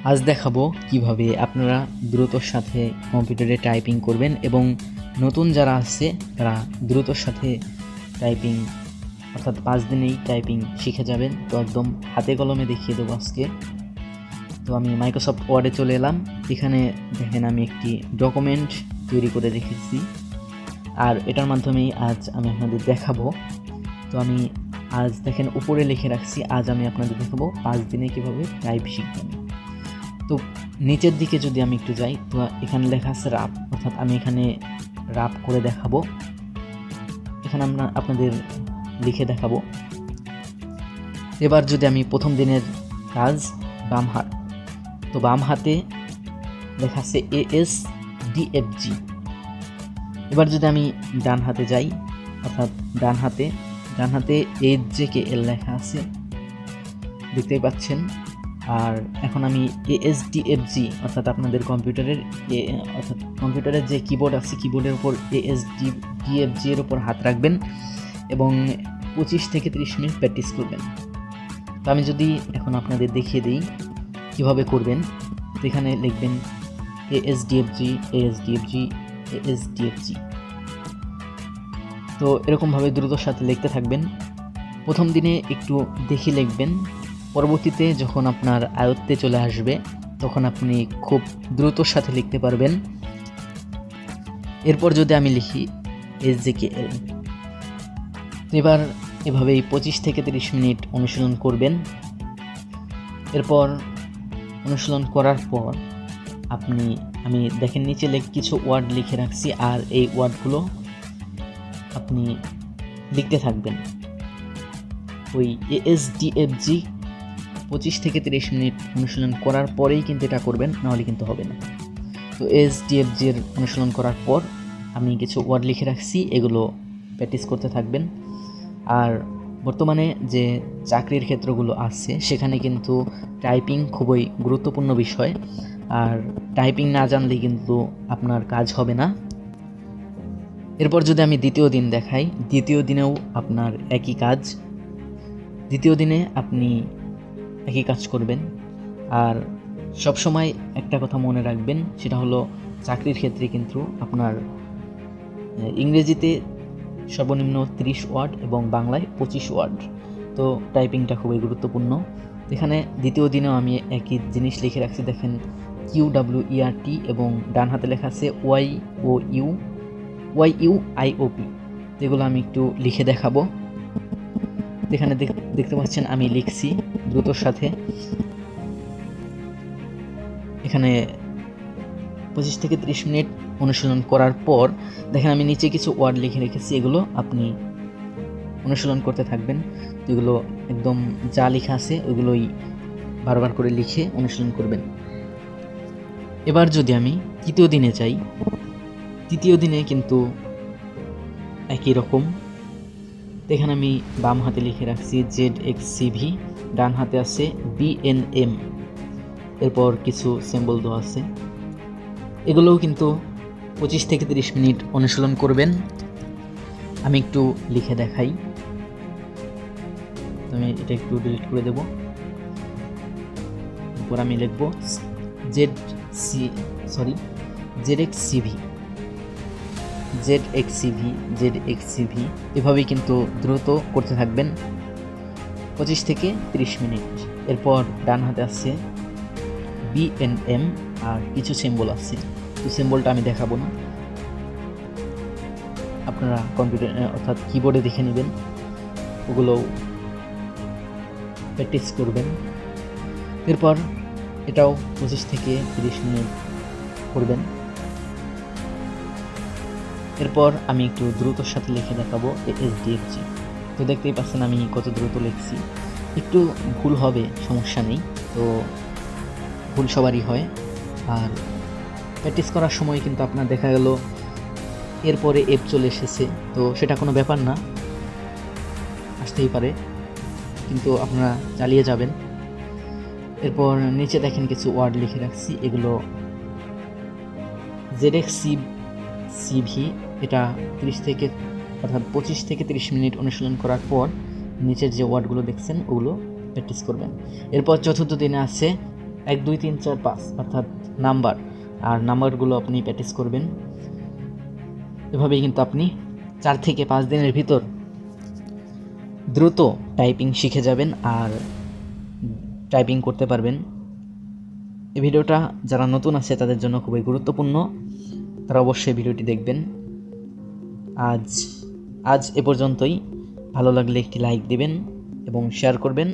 আজ দেখাবো কিভাবে আপনারা দ্রুতর সাথে কম্পিউটারে টাইপিং করবেন এবং নতুন যারা আছে তারা দ্রুতর সাথে টাইপিং অর্থাৎ 5 দিনেই টাইপিং শিখে যাবেন। তো একদম হাতে কলমে দেখিয়ে দেবো আজকে। তো আমি মাইক্রোসফট ওয়ার্ডে চলে এলাম। এখানে দেখেন আমি একটি ডকুমেন্ট তৈরি করে রেখেছি, আর এটার মাধ্যমেই আজ আমি আপনাদের দেখাবো। তো আমি আজ দেখেন উপরে লিখে রাখছি, আজ আমি আপনাদের দেখাবো 5 দিনে কিভাবে টাইপ শিখবেন। তো নিচের দিকে যদি আমি একটু যাই, তো এখানে লেখা আছে রাপ, অর্থাৎ আমি এখানে রাপ করে দেখাবো। এখানে আমরা আপনাদের লিখে দেখাবো। এবার যদি আমি প্রথম দিনের কাজ বাম হাত, তো বাম হাতে লেখা আছে ASDFG। এবার যদি আমি ডান হাতে যাই, অর্থাৎ ডান হাতে HJKL লেখা আছে, দেখতেই পাচ্ছেন। আর এখন আমি ASDFG অর্থাৎ আপনাদের কম্পিউটারের যে কিবোর্ড আছে, কিবোর্ডের উপর ASDFG এর উপর হাত রাখবেন এবং 25 থেকে 30 মিনিট প্র্যাকটিস করবেন। তো আমি যদি এখন আপনাদের দেখিয়ে দিই কিভাবে করবেন, তো এখানে লিখবেন ASDFG ASDFG ASDFG। তো এরকমভাবে দ্রুতর সাথে লিখতে থাকবেন। প্রথম দিনে একটু দেখে লিখবেন, পরবর্তীতে যখন আপনার আয়ত্তে চলে আসবে তখন আপনি খুব দ্রুতর সাথে লিখতে পারবেন। এরপর যদি আমি লিখি SJKL, এবার এভাবেই 25 থেকে 30 মিনিট অনুশীলন করবেন। এরপর অনুশীলন করার পর আমি দেখেন নিচে কিছু ওয়ার্ড লিখে রাখছি, আর এই ওয়ার্ডগুলো আপনি লিখতে থাকবেন। ওই ASDFG 25 থেকে 30 মিনিট অনুশীলন করার পরেই কিন্তু এটা করবেন, নাহলে কিন্তু হবে না। তো ASDFG এর অনুশীলন করার পর আমি কিছু ওয়ার্ড লিখে রাখছি, এগুলো প্র্যাকটিস করতে থাকবেন। আর বর্তমানে যে চাকরির ক্ষেত্রগুলো আছে সেখানে কিন্তু টাইপিং খুবই গুরুত্বপূর্ণ বিষয়, আর টাইপিং না জানলে কিন্তু আপনার কাজ হবে না। এরপর যদি আমি দ্বিতীয় দিন দেখাই, দ্বিতীয় দিনেও আপনার একই কাজ। দ্বিতীয় দিনে আপনি একই কাজ করবেন। আর সব সময় একটা কথা মনে রাখবেন, সেটা হলো চাকরির ক্ষেত্রে কিন্তু আপনার ইংরেজিতে সর্বনিম্ন 30 ওয়ার্ড এবং বাংলায় 25 ওয়ার্ড। তো টাইপিংটা খুবই গুরুত্বপূর্ণ। এখানে দ্বিতীয় দিনেও আমি একই জিনিস লিখে রাখছি, দেখেন QWERT এবং ডান হাতে লেখা আছে YUIOP। এগুলো আমি একটু লিখে দেখাবো। এখানে দেখতে পাচ্ছেন আমি লিখছি দ্রুতর সাথে। এখানে 25 থেকে 30 মিনিট অনুশীলন করার পর দেখেন আমি নিচে কিছু ওয়ার্ড লিখে রেখেছি, এগুলো আপনি অনুশীলন করতে থাকবেন। এগুলো একদম যা লেখা আছে ওইগুলোই বারবার করে লিখে অনুশীলন করবেন। এবার যদি আমি তৃতীয় দিনে যাই, তৃতীয় দিনে কিন্তু একই রকম। এখানে আমি বাম হাতে লিখে রাখছি ZXCV, ডান হাতে আছে BNM, এরপর কিছু সিম্বল দেওয়া আছে। এগুলোও কিন্তু 25 থেকে 30 মিনিট অনুশীলন করবেন। আমি একটু লিখে দেখাই, আমি এটা একটু ডিলিট করে দেব। এরপর আমি লিখব ZXCV। এভাবেই কিন্তু দ্রুত করতে থাকবেন 25 থেকে 30 মিনিট। এরপর ডান হাতে আছে BNM আর কিছু সিম্বল আছে, তো সিম্বলটা আমি দেখাবো না, আপনারা কম্পিউটার অর্থাৎ কিবোর্ডে দেখে নেবেন, ওগুলো প্র্যাকটিস করবেন। এরপর এটাও 25 থেকে 30 মিনিট করবেন। এরপর আমি একটু দ্রুতর সাথে লিখে দেখাবো ASDFG। তো দেখতেই পাচ্ছেন আমি কত দ্রুত লিখছি। একটু ভুল হবে, সমস্যা নেই, তো ভুল সবারই হয়। আর প্র্যাকটিস করার সময় কিন্তু আপনার দেখা গেল এরপরে এফ চলে এসেছে, তো সেটা কোনো ব্যাপার না, আসতেই পারে, কিন্তু আপনারা চালিয়ে যাবেন। এরপর নিচে দেখেন কিছু ওয়ার্ড লিখে রাখছি, এগুলো ZXCV, এটা 25 থেকে 30 মিনিট অনুশীলন করার পর নিচের যে ওয়ার্ডগুলো দেখছেন ওগুলো প্র্যাকটিস করবেন। এরপর চতুর্থ দিনে আছে 1 2 3 4 5 অর্থাৎ নাম্বার, আর নাম্বারগুলো আপনি প্র্যাকটিস করবেন। এভাবেই কিন্তু আপনি 4 থেকে 5 দিনের ভিতর দ্রুত টাইপিং শিখে যাবেন আর টাইপিং করতে পারবেন। এই ভিডিওটা যারা নতুন আছে তাদের জন্য খুবই গুরুত্বপূর্ণ, তারা অবশ্যই ভিডিওটি দেখবেন। আজ এ পর্যন্তই। ভালো লাগলে একটি লাইক দিবেন এবং শেয়ার করবেন।